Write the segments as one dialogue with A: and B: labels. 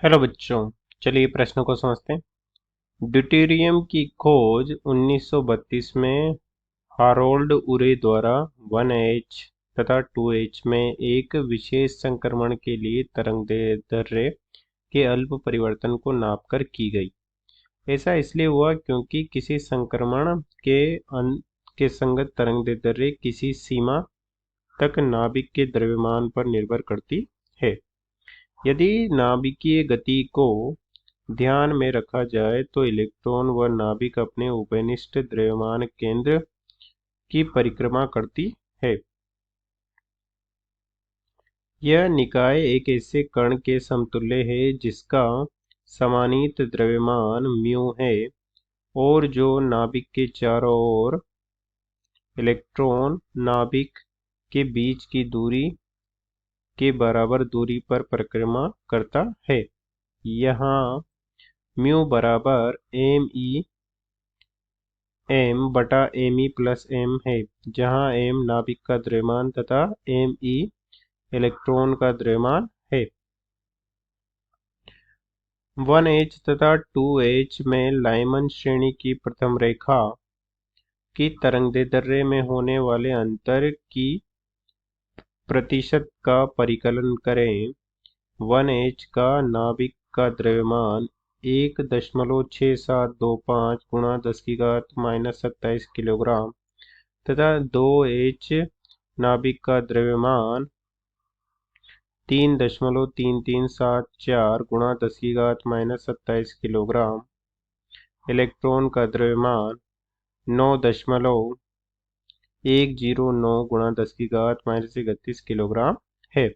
A: Hello बच्चों। चलिए प्रश्नों को समझते हैं। ड्यूटेरियम की खोज 1932 में हारोल्ड उरे द्वारा 1H तथा 2H में एक विशेष संक्रमण के लिए तरंगदैर्ध्य के अल्प परिवर्तन को नापकर की गई। ऐसा इसलिए हुआ क्योंकि किसी संक्रमण के संगत तरंगदैर्ध्य किसी सीमा तक नाभिक के द्रव्यमान पर निर्भर करती है। यदि नाभिकीय गति को ध्यान में रखा जाए तो इलेक्ट्रॉन व नाभिक अपने उपनिष्ठ द्रव्यमान केंद्र की परिक्रमा करती है। यह निकाय एक ऐसे कण के समतुल्य है जिसका समानीत द्रव्यमान म्यू है और जो नाभिक के चारों ओर इलेक्ट्रॉन नाभिक के बीच की दूरी के बराबर दूरी पर परिक्रमा करता है। यहाँ म्यू बराबर m बटा me प्लस m है, जहाँ m नाभिक का द्रव्यमान तथा me इलेक्ट्रॉन का द्रव्यमान है। 1H तथा 2H में लाइमन श्रेणी की प्रथम रेखा की तरंगदैर्ध्य में होने वाले अंतर की प्रतिशत का परिकलन करें। 1H का नाभिक का द्रव्यमान 1.6725 गुणा 10⁻⁻27 किलोग्राम तथा 2H नाभिक का द्रव्यमान 3.3374 गुणा 10⁻⁻27 किलोग्राम, इलेक्ट्रॉन का द्रव्यमान 9.109 गुणा 10⁻⁻31 किलोग्राम है।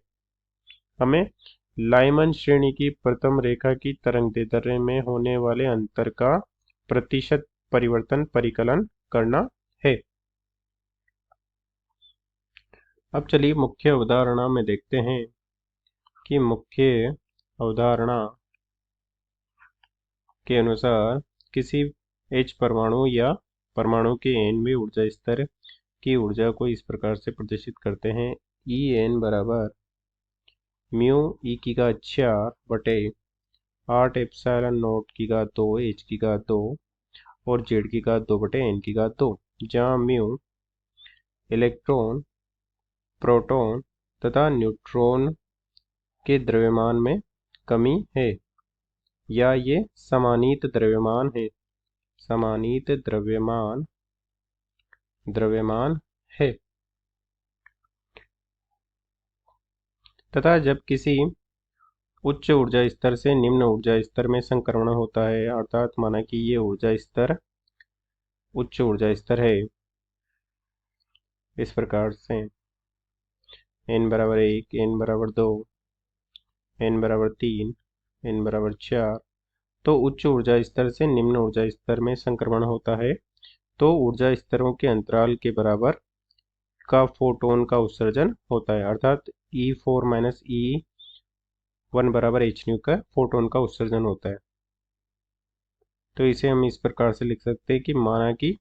A: हमें लाइमन श्रेणी की प्रथम रेखा की तरंगदैर्ध्य में होने वाले अंतर का प्रतिशत परिवर्तन परिकलन करना है। अब चलिए मुख्य अवधारणा में देखते हैं कि मुख्य अवधारणा के अनुसार किसी H परमाणु या परमाणु के nवें ऊर्जा स्तर की ऊर्जा को इस प्रकार से प्रदर्शित करते हैं। En बराबर म्यू ई की घात 4 बटे 8 एप्सिलॉन नॉट की घात 2 H की घात 2 और Z की घात 2 बटे n की घात 2, जहाँ म्यू इलेक्ट्रॉन प्रोटॉन तथा न्यूट्रॉन के द्रव्यमान में कमी है या ये समानीत द्रव्यमान है, समानीत द्रव्यमान है। तथा जब किसी उच्च ऊर्जा स्तर से निम्न ऊर्जा स्तर में संक्रमण होता है, अर्थात माना कि ये ऊर्जा स्तर उच्च ऊर्जा स्तर है, इस प्रकार से n बराबर 1, n बराबर 2, n बराबर 3, n बराबर 4, तो उच्च ऊर्जा स्तर से निम्न ऊर्जा स्तर में संक्रमण होता है तो ऊर्जा स्तरों के अंतराल के बराबर का फोटोन का उत्सर्जन होता है, अर्थात E4 माइनस E1 बराबर hν का फोटोन का उत्सर्जन होता है। तो इसे हम इस प्रकार से लिख सकते हैं कि माना कि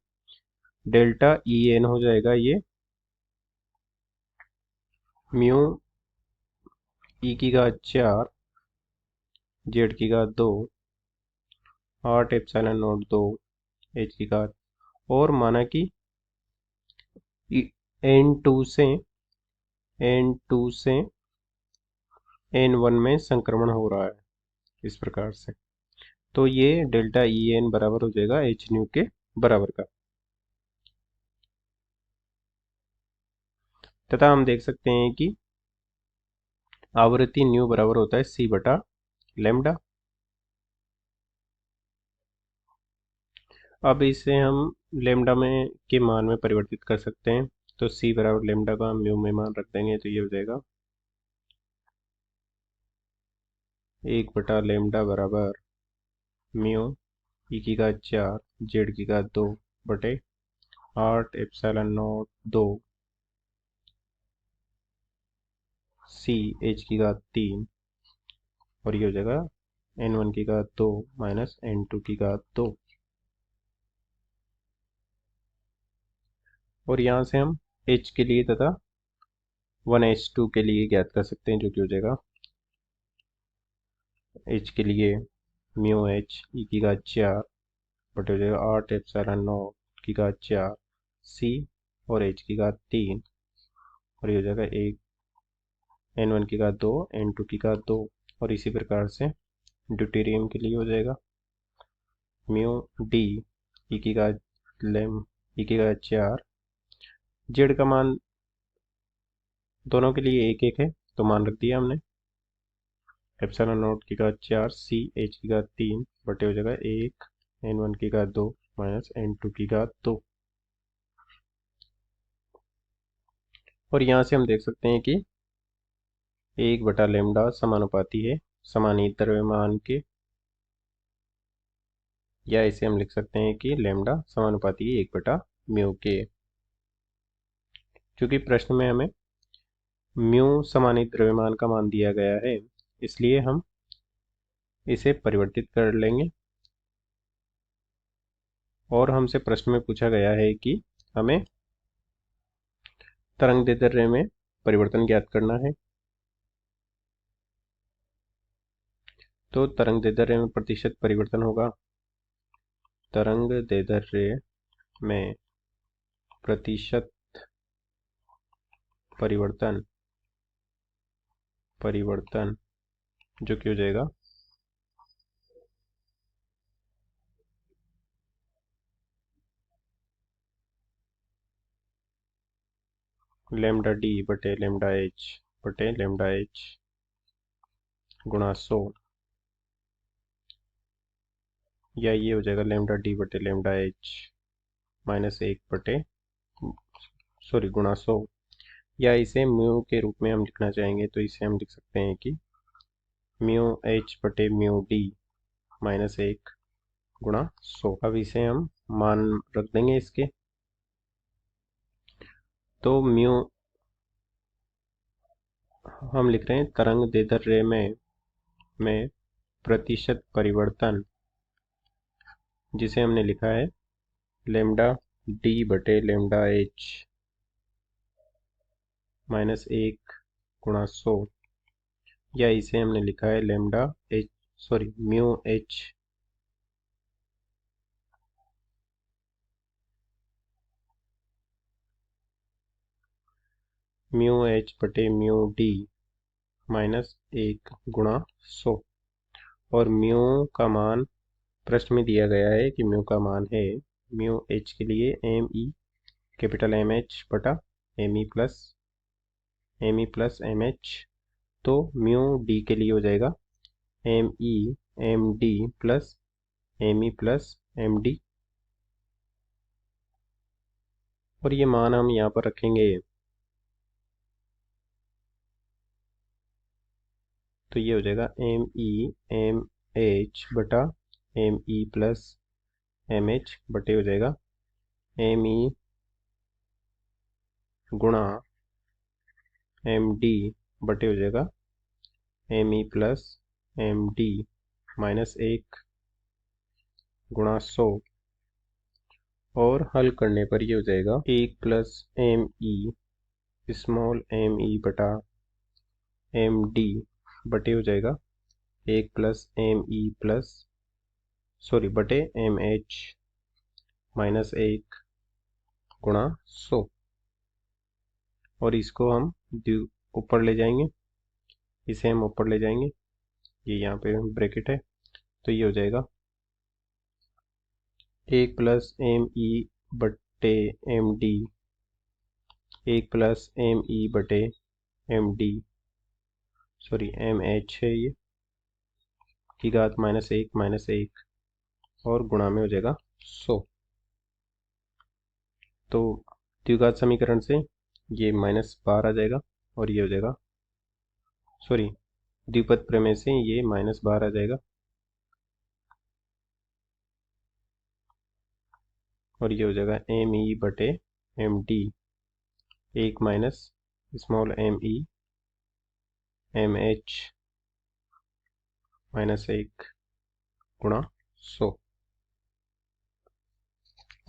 A: डेल्टा En हो जाएगा ये म्यू ई की घात 4 Z की घात 2 8 एप्सिलॉन नॉट 2 H की घात, और माना कि N2 से N1 में संक्रमण हो रहा है इस प्रकार से, तो ये डेल्टा En बराबर हो जाएगा hν के बराबर का। तथा हम देख सकते हैं कि आवृत्ति न्यू बराबर होता है c बटा लैम्डा। अब इसे हम लैम्डा में के मान में परिवर्तित कर सकते हैं, तो c बराबर लैम्डा का म्यू में मान रख देंगे तो ये हो जाएगा 1 बटा लैम्डा बराबर म्यू ई की घात 4 Z की घात 2 बटे 8 एप्सिलॉन नॉट 2 C H की घात 3, और ये हो जाएगा N1 की घात 2 माइनस N2 की घात 2, और यहाँ से हम H के लिए तथा 1H2 के लिए ज्ञात कर सकते हैं, जो कि हो जाएगा एच के लिए म्यू एच ई की घात 4 बटे हो जाएगा 8 एप्सिलॉन नॉट की घात 4 सी और एच की घात 3 और ये हो जाएगा 1 N1 की घात 2 N2 की घात 2 और इसी प्रकार से ड्यूटेरियम के लिए हो जाएगा म्यू डी ई की घात लेम ई की घात 4 जेड का मान दोनों के लिए एक एक है तो मान रख दिया हमने एप्सिलॉन नॉट की घात 4 सी एच की घात 3 बटे हो जाएगा 1 N1 की घात 2 माइनस N2 की घात 2। और यहाँ से हम देख सकते हैं कि 1/λ समानुपाती है समानीत द्रव्यमान के, या इसे हम लिख सकते हैं कि लैम्डा समानुपाती है 1/μ के। क्योंकि प्रश्न में हमें म्यू समानीत द्रव्यमान का मान दिया गया है इसलिए हम इसे परिवर्तित कर लेंगे और हमसे प्रश्न में पूछा गया है कि हमें तरंग दैर्ध्य में परिवर्तन ज्ञात करना है। तो तरंग दैर्ध्य में प्रतिशत परिवर्तन होगा तरंग दैर्ध्य में प्रतिशत परिवर्तन जो कि हो जाएगा लैम्डा डी बटे लैम्डा एच गुणा 100, या ये हो जाएगा लैम्डा डी बटे लैम्डा एच माइनस 1 बटे गुणा 100, या इसे म्यू के रूप में हम लिखना चाहेंगे तो इसे हम लिख सकते हैं कि म्यू एच बटे म्यू डी माइनस 1 गुणा 100। अब इसे हम मान रख देंगे इसके, तो म्यू हम लिख रहे हैं तरंग दैर्ध्य में प्रतिशत परिवर्तन, जिसे हमने लिखा है लैम्डा डी बटे लैम्डा एच माइनस 1 गुणा 100, या इसे हमने लिखा है लैम्डा एच म्यू एच बटे म्यू डी माइनस 1 गुणा 100। और म्यू का मान प्रश्न में दिया गया है कि म्यू का मान है म्यू एच के लिए M E capital M H बटा M E plus M H, तो म्यू डी के लिए हो जाएगा M E M D plus M E plus M D, और ये मान हम यहाँ पर रखेंगे तो ये हो जाएगा एम ई एम एच बटा M E plus M H बटे हो जाएगा एम ई गुणा एम डी बटे हो जाएगा M E plus M D minus 1 गुणा 100, और हल करने पर ये हो जाएगा 1 plus M E small M E बटा एम डी बटे हो जाएगा 1 प्लस एम ई प्लस बटे एम एच माइनस 1 गुणा 100, और इसको हम ऊपर ले जाएंगे, इसे हम ऊपर ले जाएंगे, ये यहाँ पे ब्रैकेट है, तो ये हो जाएगा 1 प्लस एम ई बटे M D 1 plus M E बटे एम डी एम एच है ये की घात माइनस 1 और गुणा में हो जाएगा 100। तो द्विघात समीकरण से ये -12 आ जाएगा और ये हो जाएगा द्विपद प्रमेय से ये -12 आ जाएगा और ये हो जाएगा एम ई बटे M D 1 minus small M E M H minus 1 गुणा 100,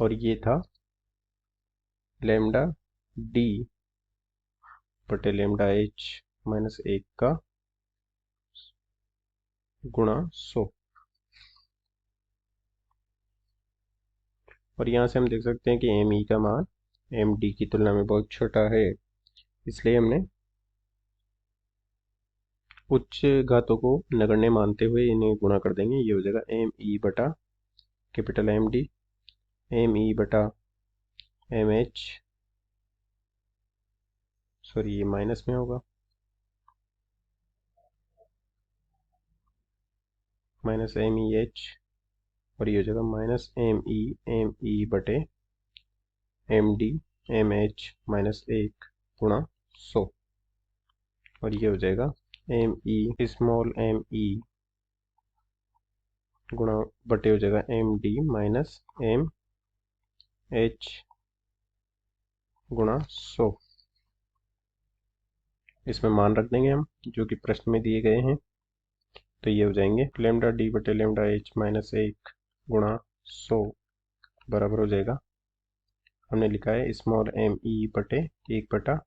A: और ये था लैम्डा डी बटे लैम्डा एच माइनस 1 का गुणा 100। और यहाँ से हम देख सकते हैं कि एम ई का मान एम डी की तुलना में बहुत छोटा है, इसलिए हमने उच्च घातों को नगण्य मानते हुए इन्हें गुणा कर देंगे। ये हो जाएगा एम ई बटा capital M D, M E बटा एम एच, सॉरी ये माइनस में होगा, माइनस एम ई एच, और ये हो जाएगा माइनस एम ई बटे M D M H minus 1 गुणा 100। और ये हो जाएगा M E small M E गुणा बटे हो जाएगा M D minus M H गुणा 100। इसमें मान रख देंगे हम जो कि प्रश्न में दिए गए हैं। तो ये हो जाएंगे लेमडा डी बटे लेमडा एच माइनस 1 गुणा 100 बराबर हो जाएगा, हमने लिखा है स्मॉल एम ई बटे 1 बटा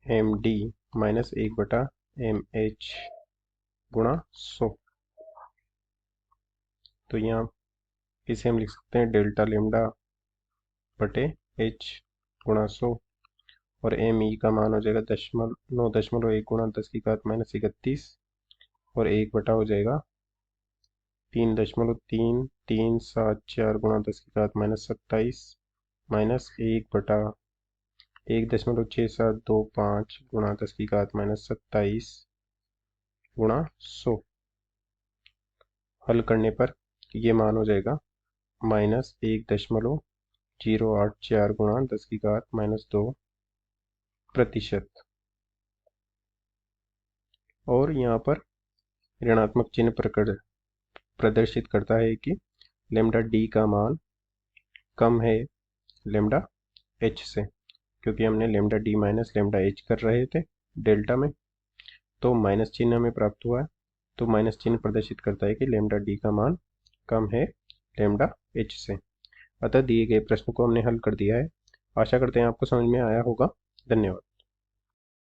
A: एम डी माइनस 1 बटा एम एच गुणा 100। तो यहाँ इसे हम लिख सकते हैं डेल्टा लेमडा बटे एच गुणा 100, और एम ई का मान हो जाएगा 9.1 गुणा 10⁻31, और 1 बटा हो जाएगा 3.3374 गुणा 10⁻27 माइनस 1 बटा 1.6725 गुणा 10⁻27 गुणा 100। हल करने पर ये मान हो जाएगा माइनस 1.084 गुणा 10⁻²प्रतिशत। और यहाँ पर ऋणात्मक चिन्ह प्रदर्शित करता है कि लेमडा डी का मान कम है लेमडा एच से, क्योंकि हमने lambda D minus lambda H कर रहे थे डेल्टा में, तो माइनस चिन्ह हमें प्राप्त हुआ है। तो माइनस चिन्ह प्रदर्शित करता है कि लेमडा डी का मान कम है लेमडा एच से। अतः दिए गए प्रश्न को हमने हल कर दिया है। आशा करते हैं आपको समझ में आया होगा। धन्यवाद।